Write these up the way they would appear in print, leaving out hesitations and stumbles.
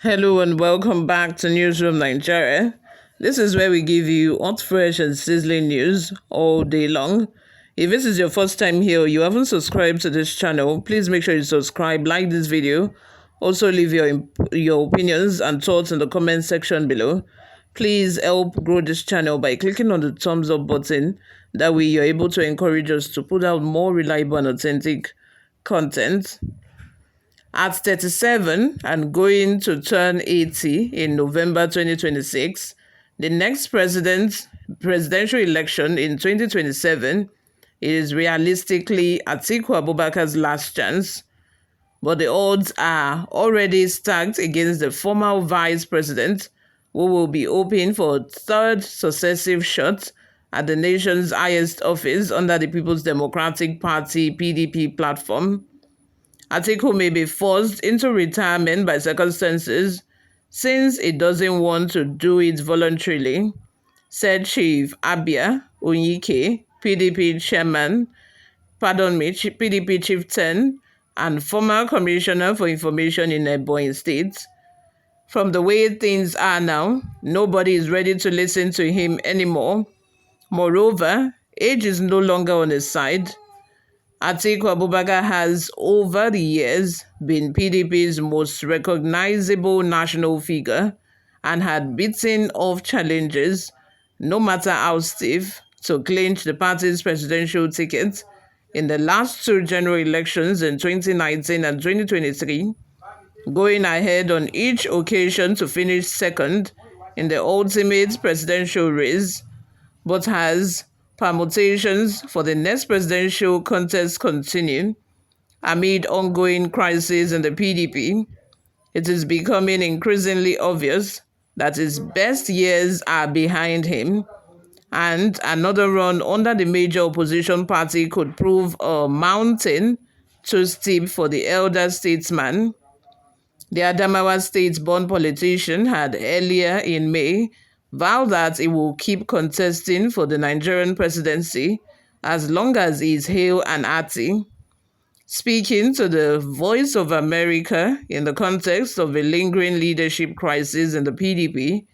Hello and welcome back to Newsroom Nigeria. This is where we give you hot, fresh, and sizzling news all day long. If this is your first time here or you haven't subscribed to this channel, please make sure you subscribe, like this video. Also, leave your opinions and thoughts in the comment section below. Please help grow this channel by clicking on the thumbs up button. That way, you're able to encourage us to put out more reliable and authentic content. At 37 and going to turn 80 in November 2026, the next presidential election in 2027 is realistically Atiku Abubakar's last chance, but the odds are already stacked against the former vice president, who will be hoping for a third successive shot at the nation's highest office under the People's Democratic Party (PDP) platform. Atiku may be forced into retirement by circumstances since he doesn't want to do it voluntarily, said Chief Abia Onyike, PDP chieftain and former commissioner for information in Ebonyi State. From the way things are now, nobody is ready to listen to him anymore. Moreover, age is no longer on his side. Atiku Abubakar has, over the years, been PDP's most recognizable national figure and had beaten off challenges, no matter how stiff, to clinch the party's presidential ticket in the last two general elections in 2019 and 2023, going ahead on each occasion to finish second in the ultimate presidential race, but has permutations for the next presidential contest continue amid ongoing crises in the PDP. It is becoming increasingly obvious that his best years are behind him, and another run under the major opposition party could prove a mountain too steep for the elder statesman. The Adamawa state-born politician had earlier in May vowed that he will keep contesting for the Nigerian presidency as long as he is hale and hearty. Speaking to the Voice of America in the context of a lingering leadership crisis in the PDP,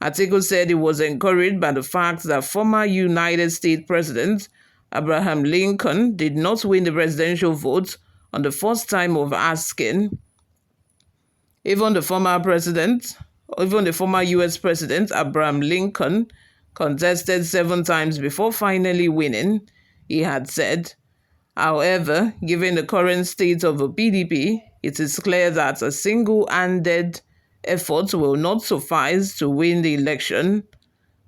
Atiku said he was encouraged by the fact that former United States President Abraham Lincoln did not win the presidential vote on the first time of asking. Even the former U.S. President Abraham Lincoln contested 7 times before finally winning, he had said. However, given the current state of the PDP, it is clear that a single-handed effort will not suffice to win the election.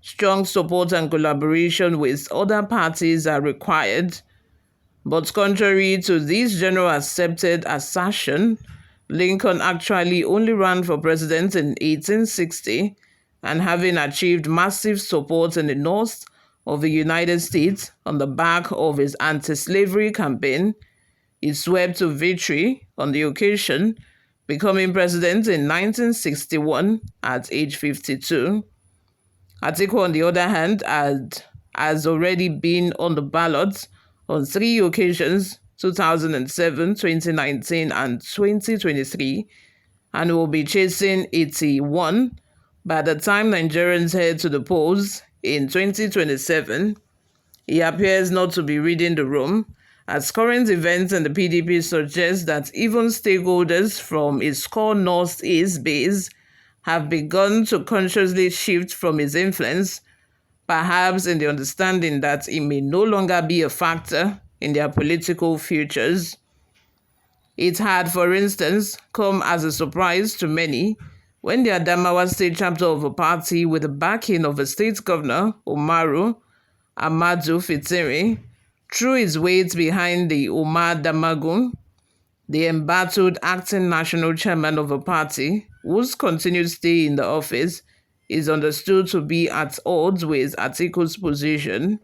Strong support and collaboration with other parties are required. But contrary to this general accepted assertion, Lincoln actually only ran for president in 1860, and having achieved massive support in the north of the United States on the back of his anti-slavery campaign, he swept to victory on the occasion, becoming president in 1961 at age 52. Atiku, on the other hand, has already been on the ballot on 3 occasions, 2007, 2019, and 2023, and will be chasing 81 by the time Nigerians head to the polls in 2027. He appears not to be reading the room, as current events in the PDP suggest that even stakeholders from his core northeast base have begun to consciously shift from his influence, perhaps in the understanding that he may no longer be a factor in their political futures. It had, for instance, come as a surprise to many when the Adamawa state chapter of a party with the backing of a state governor, Umaru Ahmadu Fitiri, threw his weight behind the Umar Damagun, the embattled acting national chairman of a party whose continued stay in the office is understood to be at odds with Atiku's position.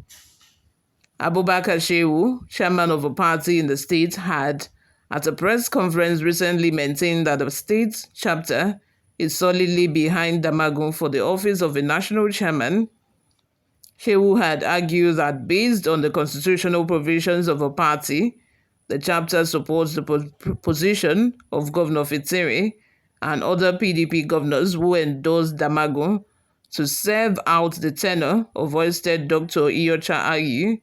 Abubakar Shehu, chairman of a party in the state, had, at a press conference recently, maintained that the state chapter is solidly behind Damagun for the office of a national chairman. Shehu had argued that based on the constitutional provisions of a party, the chapter supports the position of Governor Fitiri and other PDP governors who endorsed Damagum to serve out the tenure of ousted Dr. Iyorchia Ayu.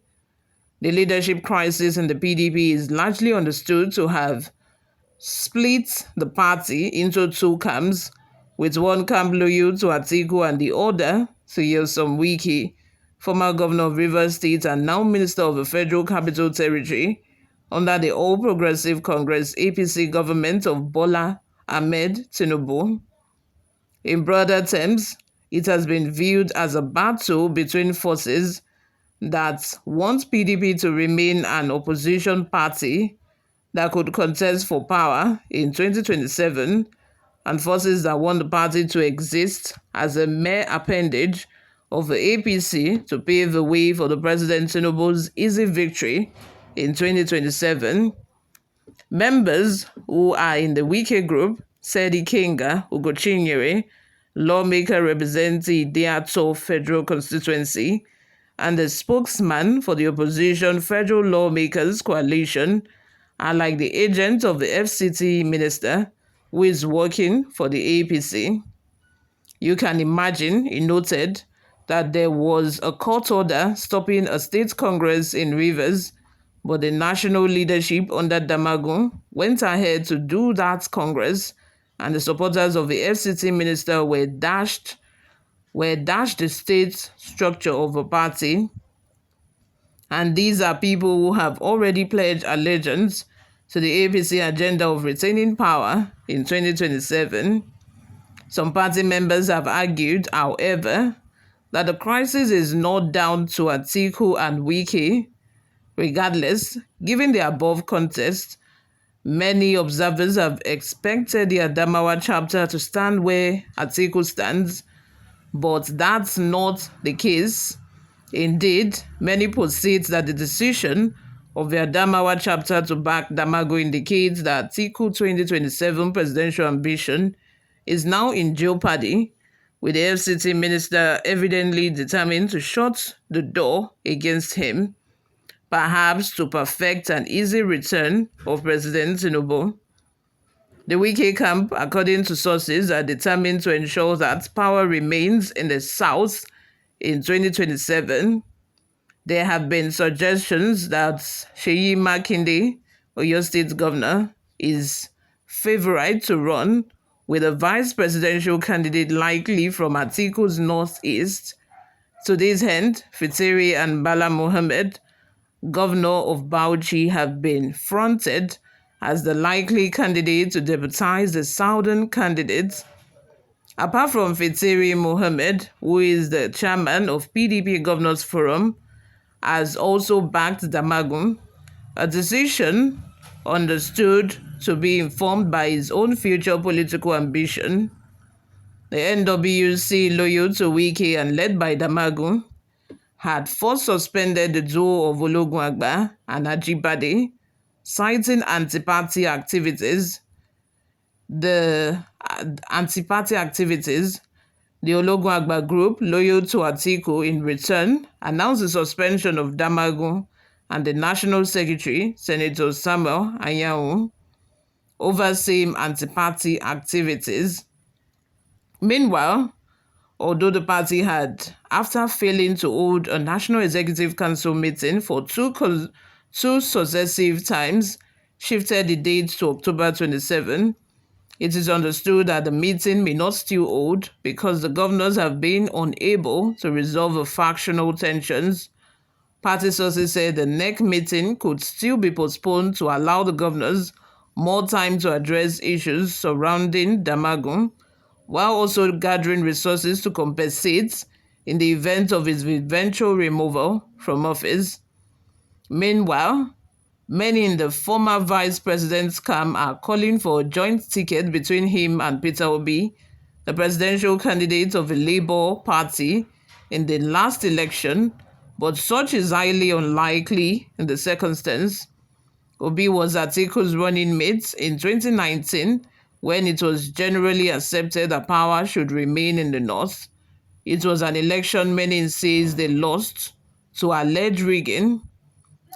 The leadership crisis in the PDP is largely understood to have split the party into two camps, with one camp loyal to Atiku and the other to Nyesom Wike, former governor of Rivers State and now minister of the Federal Capital Territory under the All Progressive Congress APC government of Bola Ahmed Tinubu. In broader terms, it has been viewed as a battle between forces that want PDP to remain an opposition party that could contest for power in 2027 and forces that want the party to exist as a mere appendage of the APC to pave the way for the President Tinubu's easy victory in 2027. Members who are in the Wike group said Ikenga Ugochinyere, lawmaker representing Diato Federal Constituency, and the spokesman for the opposition Federal Lawmakers Coalition are like the agent of the FCT minister who is working for the APC. You can imagine, he noted, that there was a court order stopping a state congress in Rivers, but the national leadership under Damagum went ahead to do that congress, and the supporters of the FCT minister were dashed the state structure of a party. And these are people who have already pledged allegiance to the APC agenda of retaining power in 2027. Some party members have argued, however, that the crisis is not down to Atiku and Wike. Regardless, given the above context, many observers have expected the Adamawa chapter to stand where Atiku stands, but that's not the case. Indeed, many posit that the decision of the Adamawa chapter to back Damago indicates that Atiku 2027 presidential ambition is now in jeopardy, with the FCT minister evidently determined to shut the door against him, perhaps to perfect an easy return of President Tinubu. The Wike camp, according to sources, are determined to ensure that power remains in the South in 2027. There have been suggestions that Seyi Makinde, Oyo State governor, is favorite to run, with a vice presidential candidate likely from Atiku's northeast. To this end, Fitiri and Bala Mohammed, governor of Bauchi, have been fronted as the likely candidate to deputize the southern candidates. Apart from Fitiri Mohammed, who is the chairman of PDP Governors Forum, has also backed Damagum, a decision understood to be informed by his own future political ambition. The NWC, loyal to Wike and led by Damagum, had first suspended the duo of Ologun Agba and Ajibade, citing anti-party activities. The Ologun Agba group, loyal to Atiku, in return announced the suspension of Damagum and the National Secretary, Senator Samuel Anyanwu, over same anti-party activities. Meanwhile, although the party had, after failing to hold a National Executive Council meeting for two successive times, shifted the date to October 27, it is understood that the meeting may not still hold because the governors have been unable to resolve the factional tensions. Party sources said the next meeting could still be postponed to allow the governors more time to address issues surrounding Damagum, while also gathering resources to compensate in the event of his eventual removal from office. Meanwhile, many in the former vice president's camp are calling for a joint ticket between him and Peter Obi, the presidential candidate of the Labour Party in the last election, but such is highly unlikely in the circumstance. Obi was Atiku's running mate in 2019 when it was generally accepted that power should remain in the north. It was an election many says they lost to alleged rigging.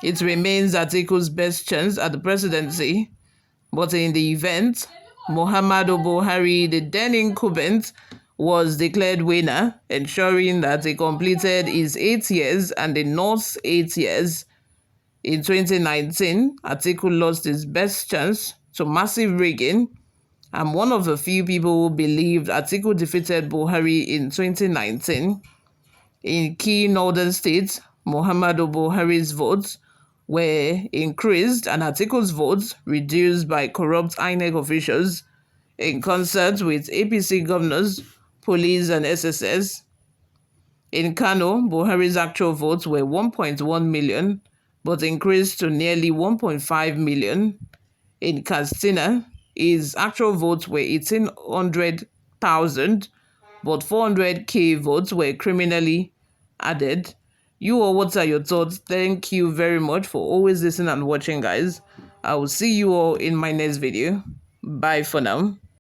It remains Atiku's best chance at the presidency, but in the event, Muhammadu Buhari, the then incumbent, was declared winner, ensuring that he completed his 8 years and the North's 8 years. In 2019, Atiku lost his best chance to massive rigging. I'm one of the few people who believed Atiku defeated Buhari in 2019. In key northern states, Muhammadu Buhari's votes were increased and Atiku's votes reduced by corrupt INEC officials in concert with APC governors, police, and SSS. In Kano, Buhari's actual votes were 1.1 million, but increased to nearly 1.5 million. In Katsina, his actual votes were 1,800,000, but 400k votes were criminally added. You all, what are your thoughts? Thank you very much for always listening and watching, guys. I will see you all in my next video. Bye for now.